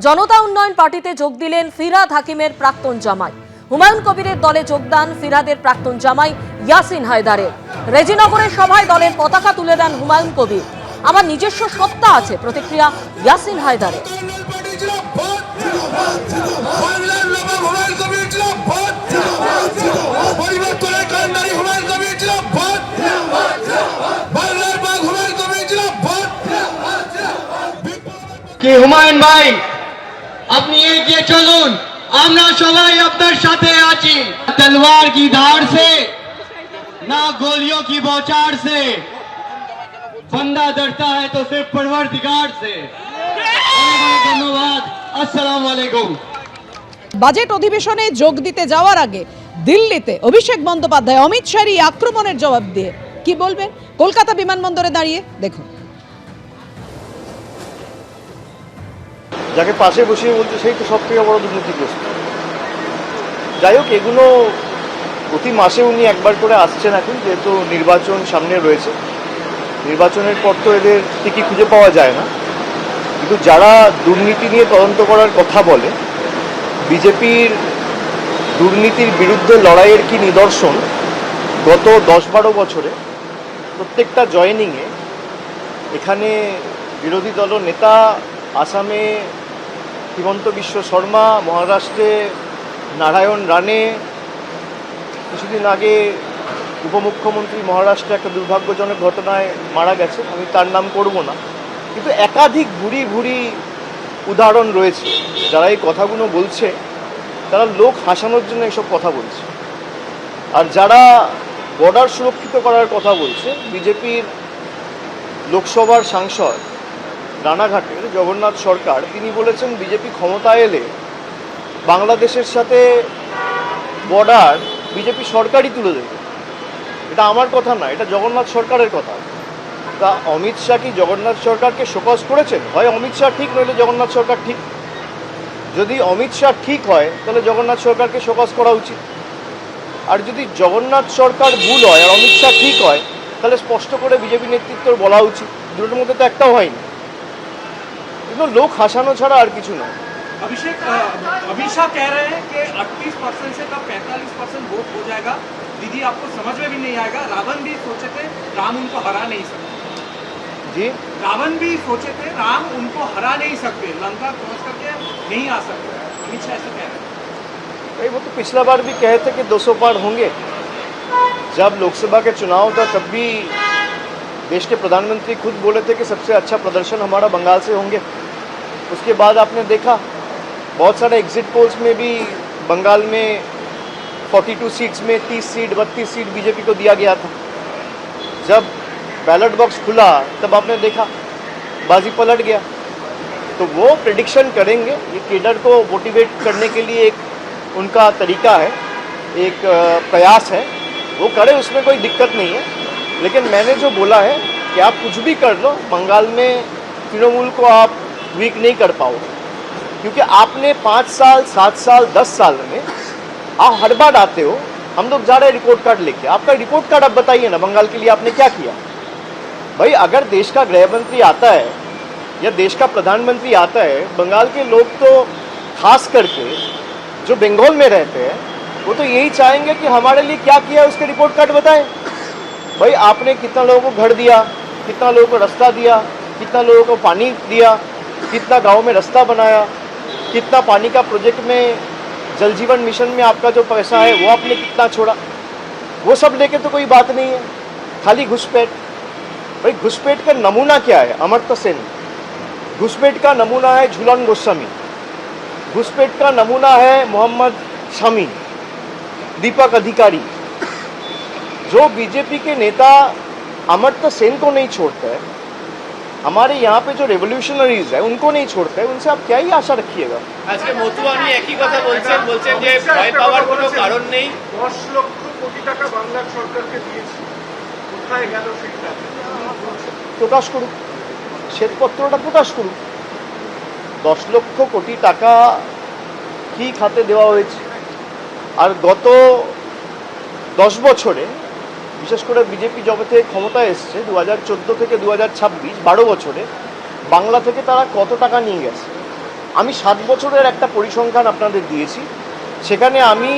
জনতা উন্নয়ন পার্টিতে যোগ দিলেন ফিরহাদ হাকিমের প্রাক্তন জামাই। হুমায়ুন কবিরের দলে যোগদান ফিরহাদের প্রাক্তন জামাই ইয়াসিন হায়দারের। রেজিনগরের সভায় দলের পতাকা তুলে দেন হুমায়ুন কবির। আমার নিজস্ব সত্তা আছে, প্রতিক্রিয়া ইয়াসিন হায়দারের। কি হুমায়ুন ভাই, আপনি এগিয়ে চলুন, আমরা সবাই আপনার সাথে আছি। তলোয়ার की धार से ना गोलियों की बौछार से बंदा डरता है तो सिर्फ परवरदिगार से। धन्यवाद, अस्सलाम वालेकुम। বাজেট অধিবেশনে যোগ দিতে যাওয়ার আগে দিল্লিতে অভিষেক বন্দ্যোপাধ্যায় অমিত শাহর এই আক্রমণের জবাব দিয়ে কি বলবেন কলকাতা বিমানবন্দরে দাঁড়িয়ে দেখুন। যাকে পাশে বসিয়ে বলছে সেই তো সব থেকে বড় দুর্নীতিগ্রস্ত। যাই হোক, এগুলো প্রতি মাসে উনি একবার করে আসছেন এখন, যেহেতু নির্বাচন সামনে রয়েছে। নির্বাচনের পর তো এদের ঠিকই খুঁজে পাওয়া যায় না, কিন্তু যারা দুর্নীতি নিয়ে তদন্ত করার কথা বলে, বিজেপির দুর্নীতির বিরুদ্ধে লড়াইয়ের কি নিদর্শন গত 10-12 বছরে প্রত্যেকটা জয়েনিংয়ে এখানে বিরোধী দল নেতা, আসামে হিমন্ত বিশ্ব শর্মা, মহারাষ্ট্রে নারায়ণ রানে, কিছুদিন আগে উপমুখ্যমন্ত্রী মহারাষ্ট্রে একটা দুর্ভাগ্যজনক ঘটনায় মারা গেছে, আমি তার নাম করব না, কিন্তু একাধিক ভুরি ভুরি উদাহরণ রয়েছে। যারা এই কথাগুলো বলছে তারা লোক হাসানোর জন্য এসব কথা বলছে। আর যারা বর্ডার সুরক্ষিত করার কথা বলছে, বিজেপির লোকসভার সাংসদ রানাঘাটের জগন্নাথ সরকার, তিনি বলেছেন বিজেপি ক্ষমতায় এলে বাংলাদেশের সাথে বর্ডার বিজেপি সরকারই তুলে দেবে। এটা আমার কথা না, এটা জগন্নাথ সরকারের কথা। তা অমিত শাহ কি জগন্নাথ সরকারকে শোকজ করেছেন? হয় অমিত শাহ ঠিক, নইলে জগন্নাথ সরকার ঠিক। যদি অমিত শাহ ঠিক হয় তাহলে জগন্নাথ সরকারকে শোকজ করা উচিত, আর যদি জগন্নাথ সরকার ভুল হয় আর অমিত শাহ ঠিক হয় তাহলে স্পষ্ট করে বিজেপি নেতৃত্বর বলা উচিত। দুটোর মধ্যে তো একটাও হয়নি, কিন্তু লোক হাসানো ছাড়া আর কিছু নয়। अभिषेक, अमित शाह कह रहे हैं कि 38% से कब 45% वोट हो जाएगा, दीदी आपको समझ में भी नहीं आएगा। रावण भी सोचे थे राम उनको हरा नहीं सकते जी, रावण भी सोचे थे राम उनको हरा नहीं सकते, लंका क्रॉस करके नहीं आ सकते। अमित शाह ऐसा कह रहे हैं। भाई वो तो पिछला बार भी कहे थे कि 200 पार होंगे। जब लोकसभा के चुनाव था तब भी देश के प्रधानमंत्री खुद बोले थे कि सबसे अच्छा प्रदर्शन हमारा बंगाल से होंगे। उसके बाद आपने देखा बहुत सारे एग्जिट पोल्स में भी बंगाल में 42 सीट्स में 30 सीट 32 सीट बीजेपी को दिया गया था। जब बैलेट बॉक्स खुला तब आपने देखा बाजी पलट गया। तो वो प्रेडिक्शन करेंगे, ये केडर को मोटिवेट करने के लिए एक उनका तरीका है, एक प्रयास है, वो करे, उसमें कोई दिक्कत नहीं है। लेकिन मैंने जो बोला है कि आप कुछ भी कर लो, बंगाल में तृणमूल को आप वीक नहीं कर पाओगे, क्योंकि आपने 5 साल 7 साल 10 साल में आप हर बार आते हो। हम लोग जा रहे हैं रिपोर्ट कार्ड लेके, आपका रिपोर्ट कार्ड आप बताइए ना, बंगाल के लिए आपने क्या किया। भाई अगर देश का गृह मंत्री आता है या देश का प्रधानमंत्री आता है, बंगाल के लोग तो खास करके जो बंगाल में रहते हैं वो तो यही चाहेंगे कि हमारे लिए क्या किया उसके रिपोर्ट कार्ड बताएं। भाई आपने कितना लोगों को घर दिया, कितना लोगों को रास्ता दिया, कितना लोगों को पानी दिया, कितना गांव में रास्ता बनाया, कितना पानी का प्रोजेक्ट में जल जीवन मिशन में आपका जो पैसा है वो आपने कितना छोड़ा, वो सब लेके तो कोई बात नहीं है, खाली घुसपैठ। भाई घुसपैठ का नमूना क्या है? अमर्त्य सेन। घुसपैठ का नमूना है झूलन गोस्वामी। घुसपैठ का नमूना है मोहम्मद शामी, दीपक अधिकारी। जो बीजेपी के नेता अमर्त्य सेन को नहीं छोड़ते हैं, हमारे यहाँ पे जो रेवोल्यूशनरीज है उनको नहीं छोड़ते हैं, उनसे आप क्या ही आशा रखिएगा। আজকে মতুয়ানি একই কথা বলছেন যে ভয় পাওয়ার কোনো কারণ নেই। 10 লক্ষ কোটি টাকা বাংলা সরকারকে দিয়েছে, কোথায় গেল সেটা? প্রকাশ করুক, শ্বেতপত্রটা প্রকাশ করুক। 10 লক্ষ কোটি টাকা কি খাতে দেওয়া হয়েছে? আর গত 10 বছরে, বিশেষ করে বিজেপি যবে থেকে ক্ষমতায় এসছে 2014 থেকে 2026 12 বছরে বাংলা থেকে তারা কত টাকা নিয়ে গেছে? আমি 7 বছরের একটা পরিসংখ্যান আপনাদের দিয়েছি, সেখানে আমি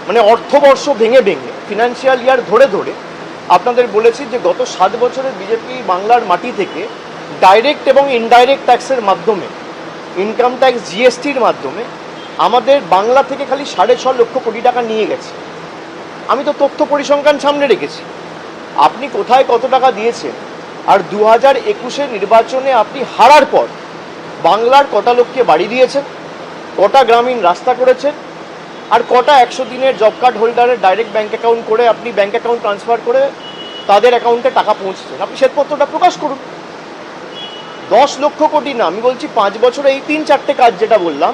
মানে অর্থবর্ষ ভেঙে ভেঙে ফিনান্সিয়াল ইয়ার ধরে ধরে আপনাদের বলেছি যে গত 7 বছরে বিজেপি বাংলার মাটি থেকে ডাইরেক্ট এবং ইনডাইরেক্ট ট্যাক্সের মাধ্যমে, ইনকাম ট্যাক্স জিএসটির মাধ্যমে আমাদের বাংলা থেকে খালি 6.5 লক্ষ কোটি টাকা নিয়ে গেছে। আমি তো তথ্য পরিসংখ্যান সামনে রেখেছি। আপনি কোথায় কত টাকা দিয়েছেন, আর 2021 নির্বাচনে আপনি হারার পর বাংলার কটা লোককে বাড়ি দিয়েছেন, কটা গ্রামীণ রাস্তা করেছেন, আর কটা 100 দিনের জব কার্ড হোল্ডারের ডাইরেক্ট ব্যাঙ্ক অ্যাকাউন্ট করে আপনি ব্যাঙ্ক অ্যাকাউন্ট ট্রান্সফার করে তাদের অ্যাকাউন্টে টাকা পৌঁছেছেন, আপনি শ্বেতপত্রটা প্রকাশ করুন। 10 লক্ষ কোটি না, আমি বলছি 5 বছরে এই 3-4টে কাজ যেটা বললাম,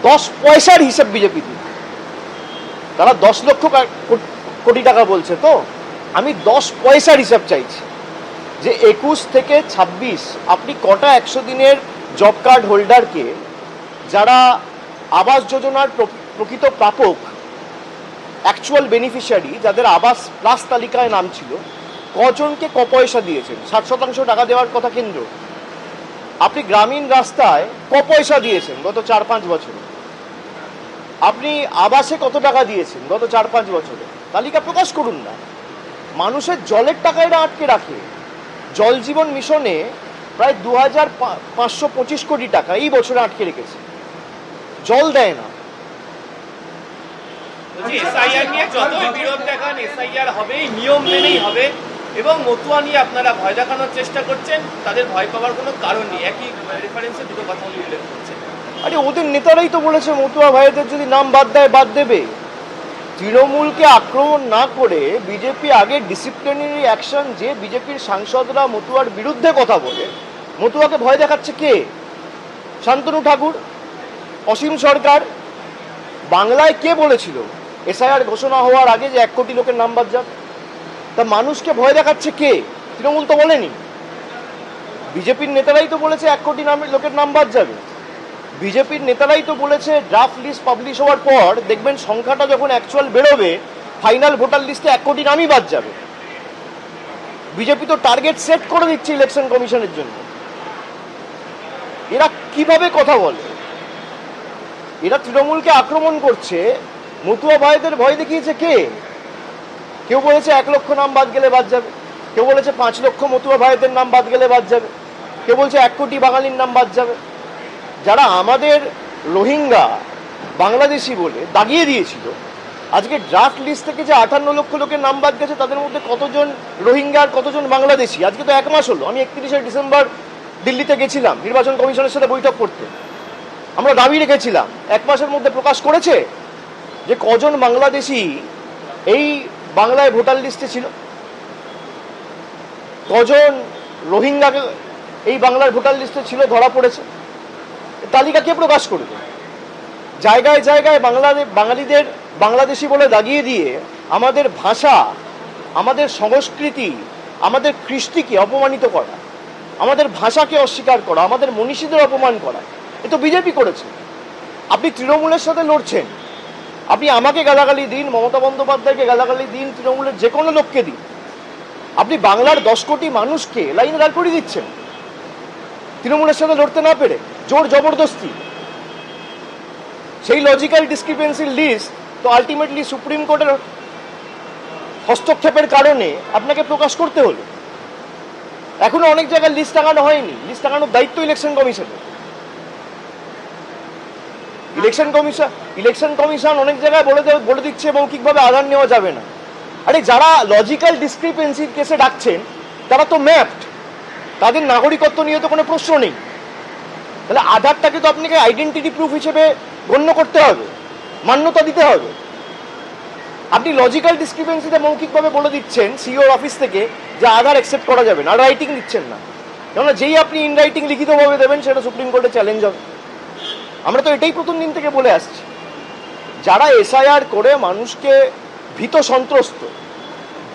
10 পয়সার হিসাব বিজেপি দিন। তারা 10 লক্ষ কোটি টাকা বলছে, তো আমি 10 পয়সার হিসাব চাইছি যে 21 থেকে 26 আপনি কটা 100 দিনের জব কার্ড হোল্ডারকে, যারা আবাস যোজনার প্রকৃত প্রাপক, অ্যাকচুয়াল বেনিফিশিয়ারি, যাদের আবাস প্লাস তালিকায় নাম ছিল, কজনকে ক পয়সা দিয়েছেন? 60% টাকা দেওয়ার কথা কেন্দ্র। আপনি গ্রামীণ রাস্তায় ক পয়সা দিয়েছেন গত 4-5 বছরে? আপনি আবাসে কত টাকা দিয়েছেন গত 4-5 বছরে? তালিকা প্রকাশ করুন না। মানুষের জলের টাকা এরা আটকে রাখে। জল জীবন মিশনে প্রায় 2525 কোটি টাকা এই বছরে আটকে রেখেছে, জল দেয় না। এসআইআর নিয়ে যতই বিরোধ দেখান, এসআইআর হবে, নিয়ম মেনেই হবে, এবং মতুয়া নিয়ে আপনারা ভয় দেখানোর চেষ্টা করছেন, তাদের ভয় পাওয়ার কোনো কারণ নেই। একই রেফারেন্সে দুটো কথা উল্লেখ করছেন। আরে ওদের নেতারাই তো বলেছে মতুয়া ভাইদের যদি নাম বাদ দেয় বাদ দেবে। তৃণমূলকে আক্রমণ না করে বিজেপি আগে ডিসিপ্লিনারি অ্যাকশন, যে বিজেপির সাংসদরা মতুয়ার বিরুদ্ধে কথা বলে, মতুয়াকে ভয় দেখাচ্ছে কে? শান্তনু ঠাকুর, অসীম সরকার। বাংলায় কে বলেছিল এসআইআর ঘোষণা হওয়ার আগে যে 1 কোটি লোকের নাম বাদ যাবে? তা মানুষকে ভয় দেখাচ্ছে কে? তৃণমূল তো বলেনি। বিজেপির নেতারাই তো বলেছে 1 কোটি লোকের নাম বাদ যাবে। বিজেপির নেতারাই তো বলেছে ড্রাফট লিস্ট পাবলিশ হওয়ার পর দেখবেন সংখ্যাটা যখন অ্যাকচুয়াল বেরোবে, ফাইনাল ভোটার লিস্টে 1 কোটি নামই বাদ যাবে। বিজেপি তো টার্গেট সেট করে দিচ্ছে ইলেকশন কমিশনের জন্য। এরা কিভাবে কথা বলে? এরা তৃণমূলকে আক্রমণ করছে, মতুয়া ভাইদের ভয় দেখিয়েছে কে? কেউ বলেছে 1 লক্ষ নাম বাদ গেলে বাদ যাবে, কেউ বলেছে 5 লক্ষ মতুয়া ভাইদের নাম বাদ গেলে বাদ যাবে, কেউ বলছে 1 কোটি বাঙালির নাম বাদ যাবে। যারা আমাদের রোহিঙ্গা বাংলাদেশি বলে দাগিয়ে দিয়েছিল, আজকে ড্রাফট লিস্ট থেকে যে 58 লক্ষ লোকের নাম বাদ গেছে, তাদের মধ্যে কতজন রোহিঙ্গা আর কতজন বাংলাদেশি? আজকে তো 1 মাস হলো। আমি 31শে ডিসেম্বর দিল্লিতে গেছিলাম নির্বাচন কমিশনের সাথে বৈঠক করতে। আমরা দাবি রেখেছিলাম 1 মাসের মধ্যে প্রকাশ করেছে যে কজন বাংলাদেশি এই বাংলায় ভোটার লিস্টে ছিল, কজন রোহিঙ্গা এই বাংলার ভোটার লিস্টে ছিল ধরা পড়েছে। তালিকা কে প্রকাশ করবে? জায়গায় জায়গায় বাঙালিদের বাংলাদেশি বলে দাগিয়ে দিয়ে আমাদের ভাষা, আমাদের সংস্কৃতি, আমাদের কৃষ্টিকে অপমানিত করা, আমাদের ভাষাকে অস্বীকার করা, আমাদের মনীষীদের অপমান করা, এ তো বিজেপি করেছে। আপনি তৃণমূলের সাথে লড়ছেন। আপনি আমাকে গালাগালি দিন, মমতা বন্দ্যোপাধ্যায়কে গালাগালি দিন, তৃণমূলের যে কোনো লোককে দিন, আপনি বাংলার 10 কোটি মানুষকে লাইনে দাঁড় করিয়ে দিচ্ছেন তৃণমূলের সাথে লড়তে না পেরে, জোর জবরদস্তি। সেই লজিক্যাল ডিসক্রিপেন্সির লিস্ট তো আলটিমেটলি সুপ্রিম কোর্টের হস্তক্ষেপের কারণে আপনাকে প্রকাশ করতে হলো। এখনো অনেক জায়গায় লিস্ট টাঙানো হয়নি। লিস্ট টাঙানোর দায়িত্ব ইলেকশন কমিশনের। ইলেকশন কমিশন অনেক জায়গায় বলে দিচ্ছে মৌখিকভাবে আধার নেওয়া যাবে না। আরে যারা লজিক্যাল ডিসক্রিপেন্সির কেসে ডাকছেন তারা তো ম্যাপড, তাদের নাগরিকত্ব নিয়ে তো কোনো প্রশ্ন নেই। তাহলে আধারটাকে তো আপনাকে আইডেন্টিটি প্রুফ হিসেবে গণ্য করতে হবে, মান্যতা দিতে হবে। আপনি লজিক্যাল ডিসক্রিপেন্সিতে মৌখিকভাবে বলে দিচ্ছেন সিইওর অফিস থেকে যে আধার অ্যাকসেপ্ট করা যাবে না, আর রাইটিং দিচ্ছেন না। কেননা যেই আপনি ইন রাইটিং লিখিতভাবে দেবেন সেটা সুপ্রিম কোর্টে চ্যালেঞ্জ হবে। আমরা তো এটাই প্রথম দিন থেকে বলে আসছি। যারা এসআইআর করে মানুষকে ভীত সন্ত্রস্ত,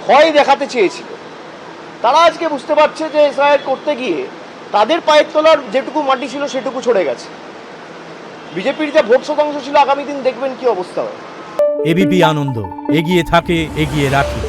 ভয় দেখাতে চেয়েছিল, তারা আজকে বুঝতে পারছে যে এসআইআর করতে গিয়ে তাদের পায়ের তলার যেটুকু মাটি ছিল সেটুকু ছড়ে গেছে। বিজেপির যা ভোট শতাংশ ছিল, আগামী দিন দেখবেন কি অবস্থা হয়। এবিপি আনন্দ, এগিয়ে থাকে, এগিয়ে রাখে।